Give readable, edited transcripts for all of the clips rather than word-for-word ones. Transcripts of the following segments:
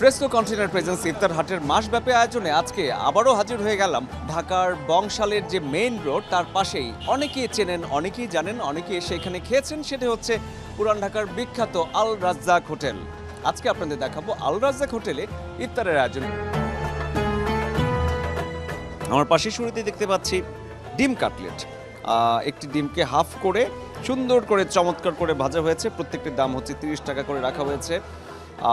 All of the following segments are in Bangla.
ফ্রেস্কো কন্টেনার প্রেজেন্স ইফতার হাটের মাসব্যাপী আয়োজনে আজকে আবারও হাজির হয়ে গেলাম ঢাকার বংশালের যে মেইন রোড তার পাশেই অনেকেই চেনেন, অনেকেই জানেন, অনেকেই সেখানে খেয়েছেন। সেটা হচ্ছে পুরান ঢাকার বিখ্যাত আল রাজ্জাক হোটেল। আজকে আপনাদের দেখাবো আল রাজ্জাক হোটেলে ইফতারের আয়োজন। আমার পাশে শুরুতে দেখতে পাচ্ছি ডিম কাটলেট। একটি ডিমকে হাফ করে সুন্দর করে চমৎকার করে ভাজা হয়েছে। প্রত্যেকটির দাম হচ্ছে 30 টাকা করে রাখা হয়েছে।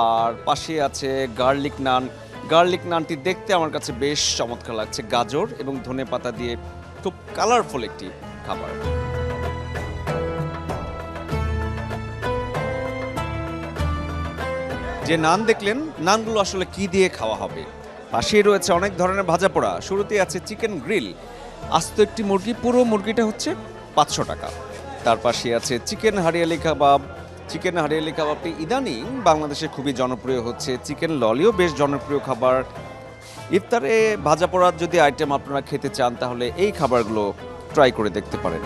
আর পাশে আছে গার্লিক নান। গার্লিক নানটি দেখতে আমার কাছে বেশ চমৎকার লাগছে, গাজর এবং ধনে পাতা দিয়ে খুব কালারফুল একটি খাবার। যে নান দেখলেন, নানগুলো আসলে কি দিয়ে খাওয়া হবে? পাশেই রয়েছে অনেক ধরনের ভাজা পোড়া। শুরুতেই আছে চিকেন গ্রিল, আস্ত একটি মুরগি, পুরো মুরগিটা হচ্ছে 500 টাকা। তার পাশে আছে চিকেন হারিয়ালি কাবাব। চিকেন হারিয়ালি কাবাবটি ইদানিং বাংলাদেশে খুবই জনপ্রিয় হচ্ছে। চিকেন ললিও বেশ জনপ্রিয় খাবার। ইফতারে ভাজা পোড়ার যদি আইটেম আপনারা খেতে চান তাহলে এই খাবারগুলো ট্রাই করে দেখতে পারেন।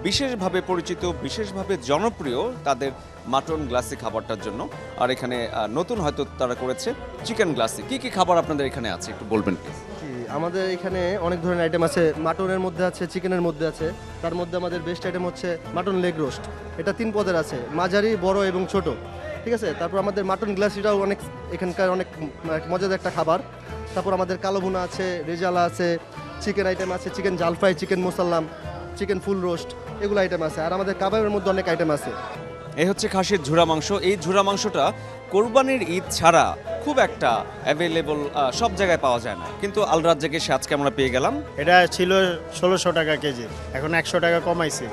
বিশেষভাবে পরিচিত, বিশেষভাবে জনপ্রিয় তাদের মাটন গ্লাসি খাবারটার জন্য। আর এখানে নতুন হয়তো তারা করেছে চিকেন গ্লাসি। কি কি খাবার আপনাদের এখানে আছে একটু বলবেন প্লিজ? আমাদের এখানে অনেক ধরনের আইটেম আছে। মাটনের মধ্যে আছে, চিকেনের মধ্যে আছে। তার মধ্যে আমাদের বেস্ট আইটেম হচ্ছে মাটন লেগ রোস্ট। এটা 3 পদের আছে, মাঝারি, বড় এবং ছোট। ঠিক আছে। তারপর আমাদের মাটন গ্লাসিটাও অনেক এখানকার অনেক মজাদার একটা খাবার। তারপর আমাদের কালো ভুনা আছে, রেজালা আছে, চিকেন আইটেম আছে, চিকেন জাল fry, chicken musallam, chicken full roast, এগুলো আইটেম আছে। আর আমাদের কাবাবের মধ্যে অনেক আইটেম আছে। এই হচ্ছে খাসির ঝুরা মাংস। এই ঝুরা মাংসটা কোরবানির ঈদ ছাড়া খুব একটা অ্যাভেলেবল সব জায়গায় পাওয়া যায় না, কিন্তু আল রাজ্জাকে সে আজকে আমরা পেয়ে গেলাম। এটা ছিল 1600 টাকা কেজি, এখন 100 টাকা কমাইছে।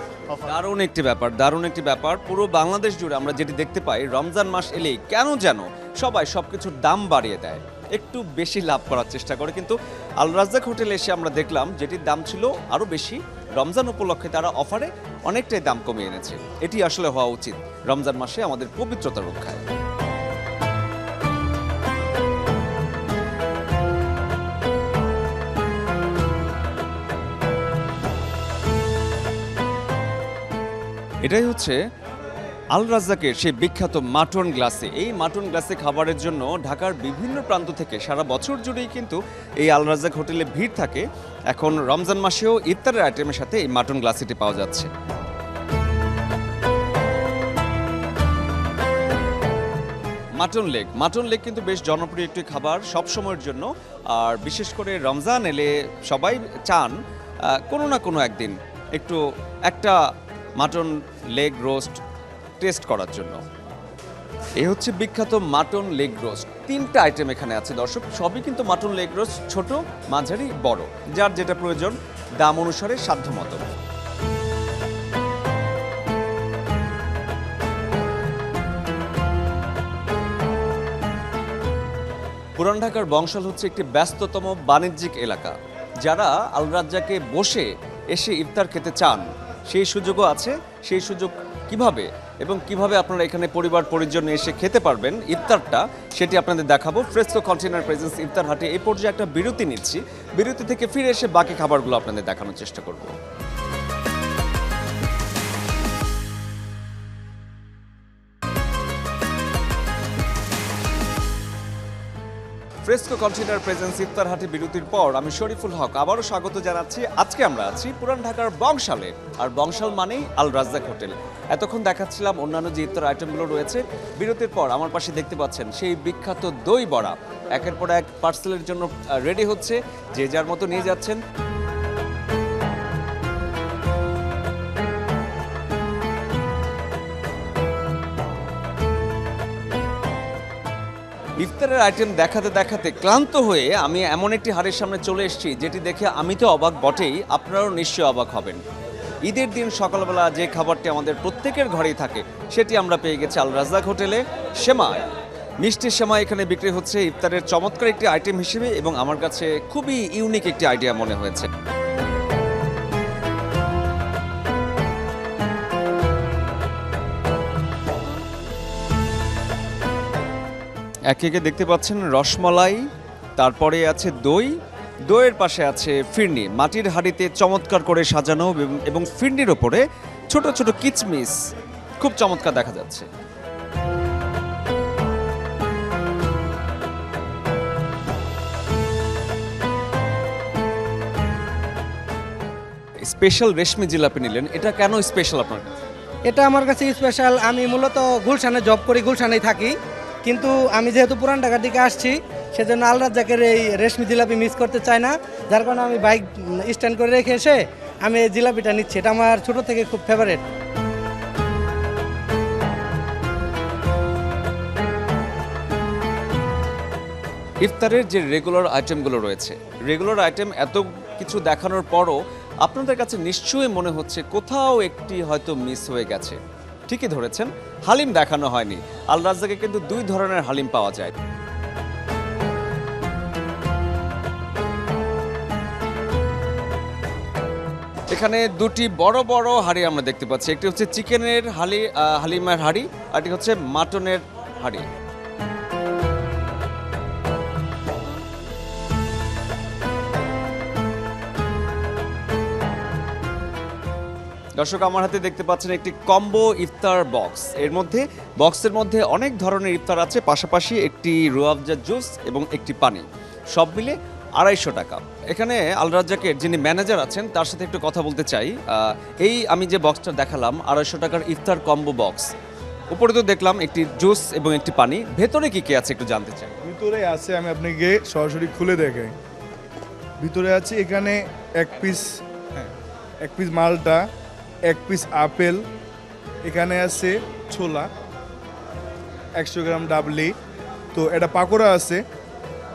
দারুণ একটি ব্যাপার, দারুণ একটি ব্যাপার। পুরো বাংলাদেশ জুড়ে আমরা যেটি দেখতে পাই, রমজান মাস এলেই কেন যেন সবাই সবকিছুর দাম বাড়িয়ে দেয়, একটু বেশি লাভ করার চেষ্টা করে। কিন্তু আল রাজ্জাক হোটেলে এসে আমরা দেখলাম যেটির দাম ছিল আরও বেশি, রমজান উপলক্ষে তারা অফারে অনেকটাই দাম কমিয়ে এনেছে। এটি আসলে হওয়া উচিত রমজান মাসে আমাদের পবিত্রতা রক্ষায়। এটাই হচ্ছে আল রাজ্জাকের সেই বিখ্যাত মাটন গ্লাসে। এই মাটন গ্লাসে খাবারের জন্য ঢাকার বিভিন্ন প্রান্ত থেকে সারা বছর জুড়েই কিন্তু এই আল রাজ্জাক হোটেলে ভিড় থাকে। এখন রমজান মাসেও ইফতারের আইটেমের সাথে এই মাটন গ্লাসিটি পাওয়া যাচ্ছে। মাটন লেগ কিন্তু বেশ জনপ্রিয় একটি খাবার সব সময়ের জন্য। আর বিশেষ করে রমজান এলে সবাই চান কোনো না কোনো একদিন একটু একটা মাটন লেগ রোস্ট টেস্ট করার জন্য। এই হচ্ছে বিখ্যাত মাটন লেগ রোস্ট। 3টা আইটেম এখানে আছে দর্শক, সবই কিন্তু মাটন লেগ রোস্ট, ছোট, মাঝারি, বড়, যার যেটা প্রয়োজন দাম অনুসারে সাধ্যমতো। পুরান ঢাকার বংশাল হচ্ছে একটি ব্যস্ততম বাণিজ্যিক এলাকা। যারা আল রাজ্জাকে বসে এসে ইফতার খেতে চান সেই সুযোগও আছে। সেই সুযোগ কিভাবে এবং কিভাবে আপনারা এখানে পরিবার পরিজন এসে খেতে পারবেন ইফতারটা, সেটি আপনাদের দেখাবো ফ্রেস্কো কন্টেনার প্রেজেন্স ইফতার হাটে। এই পর্যায়ে একটা বিরতি নিচ্ছি, বিরতি থেকে ফিরে এসে বাকি খাবারগুলো আপনাদের দেখানোর চেষ্টা করব। ফ্রেস্কো কন্টেনার প্রেজেন্স ইফতার হাটে বিরতির পর আমি শরীফুল হক আবারও স্বাগত জানাচ্ছি। আজকে আমরা আছি পুরান ঢাকার বংশালে, আর বংশাল মানেই আল রাজ্জাক হোটেল। এতক্ষণ দেখাচ্ছিলাম অন্যান্য যে ইফতার আইটেমগুলো রয়েছে। বিরতির পর আমার পাশে দেখতে পাচ্ছেন সেই বিখ্যাত দই বড়া একের পর এক পার্সেলের জন্য রেডি হচ্ছে, যে যার মতো নিয়ে যাচ্ছেন। ইফতারের আইটেম দেখাতে দেখাতে ক্লান্ত হয়ে আমি এমন একটি হাড়ের সামনে চলে এসেছি যেটি দেখে আমি তো অবাক বটেই, আপনারাও নিশ্চয়ই অবাক হবেন। ঈদের দিন সকালবেলা যে খাবারটি আমাদের প্রত্যেকের ঘরেই থাকে সেটি আমরা পেয়ে গেছি আল রাজ্জাক হোটেলে। সেমাই, মিষ্টি সেমাই এখানে বিক্রি হচ্ছে ইফতারের চমৎকার একটি আইটেম হিসেবে, এবং আমার কাছে খুবই ইউনিক একটি আইডিয়া মনে হয়েছে। একে একে দেখতে পাচ্ছেন রসমালাই, তারপরে আছে দই, দইয়ের পাশে আছে ফিরনি, মাটির হাঁড়িতে চমৎকার করে সাজানো এবং ফিরনির ওপরে ছোট ছোট কিচমিচ খুব চমৎকার দেখা যাচ্ছে। স্পেশাল রেশমি জিলাপি নিলেন, এটা কেন স্পেশাল আপনার কাছে? এটা আমার কাছে স্পেশাল। আমি মূলত গুলশানে জব করি, গুলশানেই থাকি, কিন্তু আমি যেহেতু পুরান ঢাকার দিকে আসছি সেজন্য আল রাজ্জাকের এই রেশমি জিলাপি মিস করতে চাই না, যার কারণে আমি বাইক স্ট্যান্ড করে রেখে এসে আমি এই জিলাপিটা নিচ্ছি। এটা আমার ছোট থেকে খুব ফেভারিট। ইফতারের যে রেগুলার আইটেমগুলো রয়েছে, রেগুলার আইটেম এত কিছু দেখানোর পরও আপনাদের কাছে নিশ্চয়ই মনে হচ্ছে কোথাও একটি হয়তো মিস হয়ে গেছে। ঠিকই ধরেছেন, হালিম দেখানো হয়নি। আল রাজ্জাকে কিন্তু দুই ধরনের হালিম পাওয়া যায়। এখানে দুটি বড় বড় হাঁড়ি আমরা দেখতে পাচ্ছি, একটি হচ্ছে চিকেনের হালিমের হাঁড়ি, আর একটি হচ্ছে মাটনের হাঁড়ি। দর্শক, আমার হাতে দেখতে পাচ্ছেন একটি কম্বো ইফতার বক্স। এর মধ্যে বক্সের মধ্যে অনেক ধরনের ইফতার আছে, পাশাপাশি একটি রুয়াবজা জুস এবং একটি পানি, সব মিলে 250 টাকা। এখানে আল রাজ্জাকের যিনি ম্যানেজার আছেন তার সাথে একটু কথা বলতে চাই। এই আমি যে বক্সটা দেখালাম 250 টাকার ইফতার কম্বো বক্স, উপরে তো দেখলাম একটি জুস এবং একটি পানি, ভেতরে কি কি আছে একটু জানতে চাই। ভিতরে আছে, আমি আপনাকে সরাসরি খুলে দেখাই। ভিতরে আছে এখানে এক পিস মালটা, এক পিস আপেল, এখানে আছে ছোলা 100 গ্রাম ডাবলি, তো এটা পাকোড়া আছে,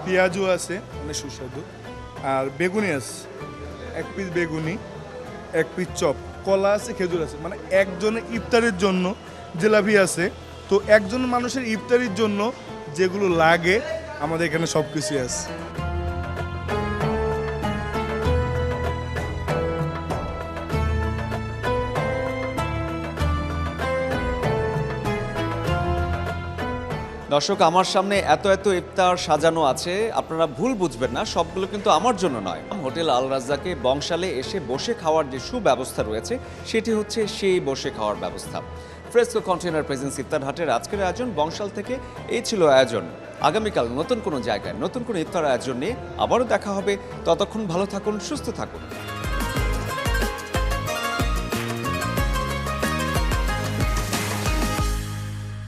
পেঁয়াজও আছে অনেক সুস্বাদু, আর বেগুনি আছে, এক পিস বেগুনি, এক পিস চপ, কলা আছে, খেজুর আছে। মানে একজনের ইফতারের জন্য জিলাপি আছে। তো একজন মানুষের ইফতারির জন্য যেগুলো লাগে আমাদের এখানে সব কিছুই আছে। দর্শক, আমার সামনে এত এত ইফতার সাজানো আছে, আপনারা ভুল বুঝবেন না, সবগুলো কিন্তু আমার জন্য নয়। হোটেল আল রাজ্জাকে বংশালে এসে বসে খাওয়ার যে সুব্যবস্থা রয়েছে সেটি হচ্ছে সেই বসে খাওয়ার ব্যবস্থা। ফ্রেস্কো কন্টেনার প্রেজেন্স ইফতার হাটের আজকের আয়োজন বংশাল থেকে এই ছিল আয়োজন। আগামীকাল নতুন কোনো জায়গায় নতুন কোনো ইফতার আয়োজন নিয়ে আবারও দেখা হবে। ততক্ষণ ভালো থাকুন, সুস্থ থাকুন।